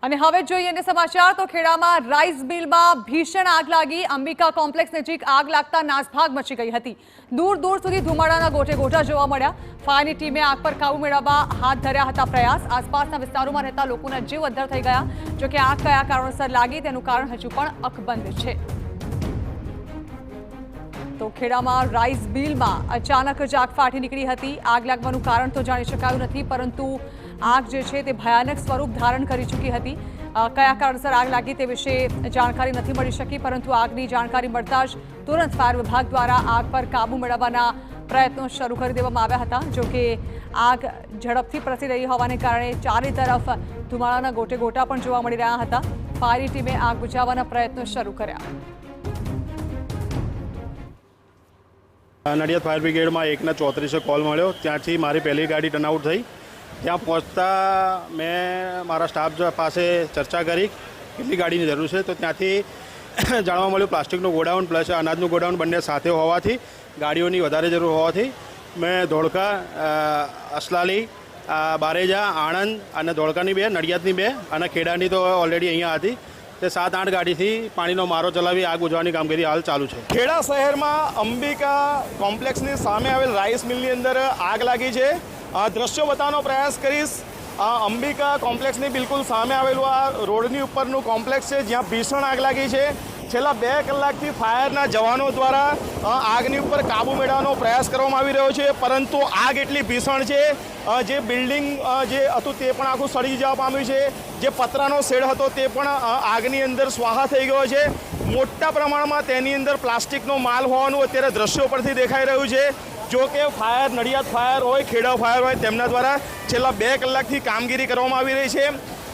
અને હવે જોઈએ અન્ય સમાચાર તો ખેડામાં રાઈસ મિલમાં ભીષણ આગ લાગી। અંબિકા કોમ્પ્લેક્સ નજીક આગ લાગતા નાસભાગ મચી ગઈ હતી। દૂર દૂર સુધી ધુમાડાના ગોટે ગોટા જોવા મળ્યા। ફાયરની ટીમે આગ પર કાબુ મેળવવા હાથ ધર્યા હતા પ્રયાસ। આસપાસના વિસ્તારોમાં રહેતા લોકોના જીવ અદ્ધર થઈ ગયા। જો કે આગ કયા કારણોસર લાગી તેનું કારણ હજુ પણ અકબંધ છે। તો ખેડામાં રાઈસ મિલમાં અચાનક જ આગ ફાટી નીકળી હતી। આગ લાગવાનું કારણ તો જાણી શકાયું નથી, પરંતુ આગ જે છે તે ભયાનક સ્વરૂપ ધારણ કરી ચૂકી હતી। કયા કારણસર આગ લાગી તે વિશે જાણકારી નથી મળી શકી, પરંતુ આગની જાણકારી મળતા જ તુરંત ફાયર વિભાગ દ્વારા આગ પર કાબુ મેળવવાના પ્રયત્નો શરૂ કરી દેવામાં આવ્યા હતા। જો કે આગ ઝડપથી પ્રસરી રહી હોવાને કારણે ચારે તરફ ધુમાડાના ગોટે ગોટા પણ જોવા મળી રહ્યા હતા। ફાયરની ટીમે આગ બુઝાવવાના પ્રયત્નો શરૂ કર્યા। નડિયાદ ફાયર બ્રિગેડમાં 1:34 કોલ મળ્યો। ત્યાંથી મારી પહેલી ગાડી ટર્નઆઉટ થઈ। ત્યાં પહોંચતા મેં મારા સ્ટાફ પાસે ચર્ચા કરી કેટલી ગાડીની જરૂર છે, તો ત્યાંથી જાણવા મળ્યું પ્લાસ્ટિકનું ગોડાઉન પ્લસ અનાજનું ગોડાઉન બંને સાથે હોવાથી ગાડીઓની વધારે જરૂર હોવાથી મેં ધોળકા, અસલાલી, બારેજા, આણંદ અને ધોળકાની 2, નડિયાદની 2 અને ખેડાની તો ઓલરેડી અહીંયા હતી। તે 7-8 ગાડીથી પાણીનો મારો ચલાવી આગ બુઝાવવાની કામગીરી હાલ ચાલુ છે। ખેડા શહેરમાં અંબિકા કોમ્પ્લેક્સની સામે આવેલ રાઈસ મિલની અંદર આગ લાગી છે। દ્રશ્યો બતાવવાનો પ્રયાસ કરીશ। અંબિકા કોમ્પ્લેક્સની બિલકુલ સામે આવેલું આ રોડની ઉપરનું કોમ્પ્લેક્સ છે, જ્યાં ભીષણ આગ લાગી છે। છેલ્લા 2 કલાકથી ફાયરના જવાનો દ્વારા આગની ઉપર કાબુ મેળવવાનો પ્રયાસ કરવામાં આવી રહ્યો છે, પરંતુ આગ એટલી ભીષણ છે, જે બિલ્ડિંગ જે હતું તે પણ આખું સળી જવા પામ્યું છે। જે પતરાનો શેડ હતો તે પણ આગની અંદર સ્વાહા થઈ ગયો છે। મોટા પ્રમાણમાં તેની અંદર પ્લાસ્ટિકનો માલ હોવાનું અત્યારે દ્રશ્યો પરથી દેખાઈ રહ્યું છે। જો કે ફાયર, નડિયાદ ફાયર હોય, ખેડા ફાયર હોય, તેમના દ્વારા છેલ્લા 2 કલાકથી કામગીરી કરવામાં આવી રહી છે।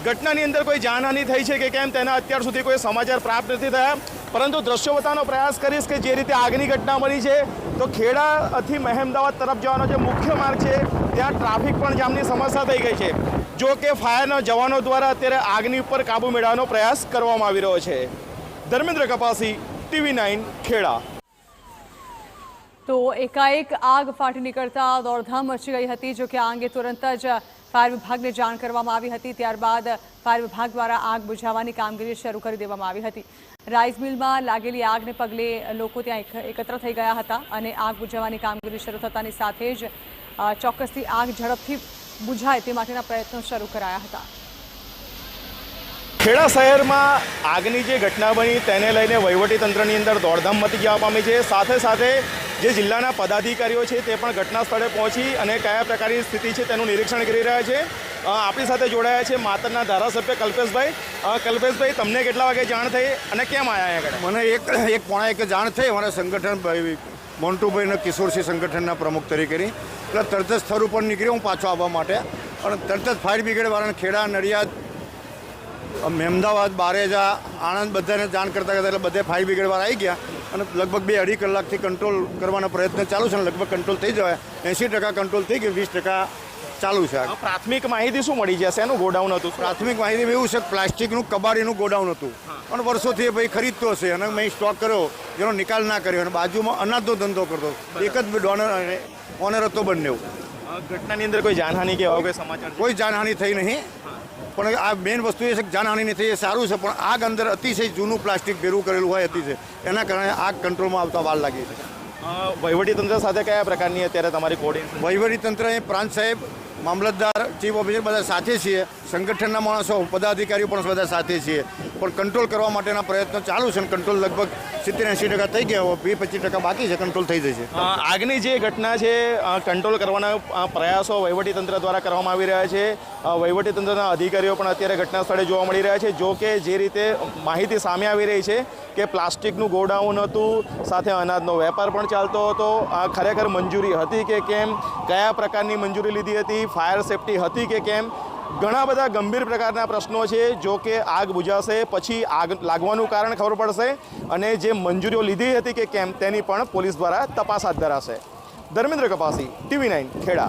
ઘટનાની અંદર કોઈ જાનહાનિ થઈ છે કે કેમ તેના અત્યાર સુધી કોઈ સમાચાર પ્રાપ્ત નથી થયા, પરંતુ દ્રશ્યો બતાવવાનો પ્રયાસ કરીશ કે જે રીતે આગની ઘટના બની છે, તો ખેડાથી મહેમદાવાદ તરફ જવાનો જે મુખ્ય માર્ગ છે ત્યાં ટ્રાફિક પણ જામની સમસ્યા થઈ ગઈ છે। જો કે ફાયરના જવાનો દ્વારા અત્યારે આગની ઉપર કાબુ મેળવવાનો પ્રયાસ કરવામાં આવી રહ્યો છે। ધર્મેન્દ્ર કપાસી, TV9 ખેડા। તો એકાએક આગ ફાટી નીકળતા દોડધામ મચી ગઈ હતી। જો કે આ અંગે તુરંત જ ફાયર વિભાગને જાણ કરવામાં આવી હતી। ત્યારબાદ ફાયર વિભાગ દ્વારા આગ બુઝાવવાની કામગીરી શરૂ કરી દેવામાં આવી હતી। રાઈસ મિલમાં લાગેલી આગને પગલે લોકો ત્યાં એકત્ર થઈ ગયા હતા અને આગ બુઝાવવાની કામગીરી શરૂ થતાની સાથે જ ચોક્કસથી આગ ઝડપથી બુઝાય તે માટેના પ્રયત્નો શરૂ કરાયા હતા। ખેડા શહેરમાં આગની જે ઘટના બની તેને લઈને વહીવટીતંત્રની અંદર દોડધામ મચી જવા પામી છે। સાથે સાથે જે જિલ્લાના પદાધિકારીઓ છે તે પણ ઘટના સ્થળે પહોંચી અને કયા પ્રકારની સ્થિતિ છે તેનું નિરીક્ષણ કરી રહ્યા છે। આપણી સાથે જોડાયા છે માતરના ધારાસભ્ય કલ્પેશભાઈ। કલ્પેશભાઈ, તમને કેટલા વાગે જાણ થઈ અને કેમ આવ્યા આગળ? મને 1:15 જાણ થઈ અમારા સંગઠન મોન્ટુભાઈને કિશોરસિંહ સંગઠનના પ્રમુખ તરીકેની, એટલે તરત જ સ્થળ ઉપર નીકળી હું પાછો આવવા માટે, અને તરત જ ફાયર બ્રિગેડવાળાને ખેડા, નડિયાદ, મહેમદાવાદ, બારેજા, આણંદ બધાને જાણ કરતા એટલે બધે ફાયર બ્રિગેડવાળા આવી ગયા અને લગભગ 2-2.5 કલાકથી કંટ્રોલ કરવાનો પ્રયત્ન ચાલુ છે અને લગભગ કંટ્રોલ થઈ જવાય। 80% કંટ્રોલ થઈ ગયું, 20% ચાલુ છે। પ્રાથમિક માહિતી શું મળી છે? શેનું ગોડાઉન હતું? પ્રાથમિક માહિતી એવું છે કે પ્લાસ્ટિકનું કબાડીનું ગોડાઉન હતું અને વર્ષોથી ભાઈ ખરીદતો હશે અને મેં સ્ટોક કર્યો, જેનો નિકાલ ના કર્યો અને બાજુમાં અનાજનો ધંધો કરતો, એક જ ઓનર હતો બંને। ઘટનાની અંદર કોઈ જાનહાનિ કે એવા કોઈ સમાચાર? કોઈ જાનહાનિ થઈ નહીં, પણ આ મેઇન વસ્તુ એ છે કે જાનહાનિ નહીં થઈ એ સારું છે, પણ આગ અંદર અતિશય જૂનું પ્લાસ્ટિક ભેરું કરેલું હોય અતિશય, એના કારણે આગ કંટ્રોલમાં આવતા વાર લાગી છે। વહીવટીતંત્ર સાથે કયા પ્રકારની અત્યારે તમારી કોર્ડિનેશન? વહીવટીતંત્ર એ પ્રાંત સાહેબ, મામલતદાર, ચીફ ઓફિસર બધા સાથે છીએ, સંગઠનના માણસો, પદાધિકારીઓ પણ બધા સાથે છીએ, પણ કંટ્રોલ કરવા માટેના પ્રયત્નો ચાલુ છે અને કંટ્રોલ લગભગ 70-80% થઈ ગયા હોય, 20-25% બાકી છે, કંટ્રોલ થઈ જશે। આગની જે ઘટના છે કંટ્રોલ કરવાના પ્રયાસો વહીવટીતંત્ર દ્વારા કરવામાં આવી રહ્યા છે। વહીવટીતંત્રના અધિકારીઓ પણ અત્યારે ઘટના સ્થળે જોવા મળી રહ્યા છે। જો કે જે રીતે માહિતી સામે આવી રહી છે કે પ્લાસ્ટિકનું ગોડાઉન હતું, સાથે અનાજનો વેપાર પણ ચાલતો હતો, ખરેખર મંજૂરી હતી કે કેમ, કયા પ્રકારની મંજૂરી લીધી હતી, ફાયર સેફટી હતી કે કેમ, ઘણા બધા ગંભીર પ્રકારના પ્રશ્નો છે। જો કે આગ બુઝાશે પછી આગ લાગવાનું કારણ ખબર પડશે અને જે મંજૂરીઓ લીધી હતી કે કેમ તેની પણ પોલીસ દ્વારા તપાસ હાથ ધરાશે। ધર્મેન્દ્ર કપાસી, TV9 ખેડા।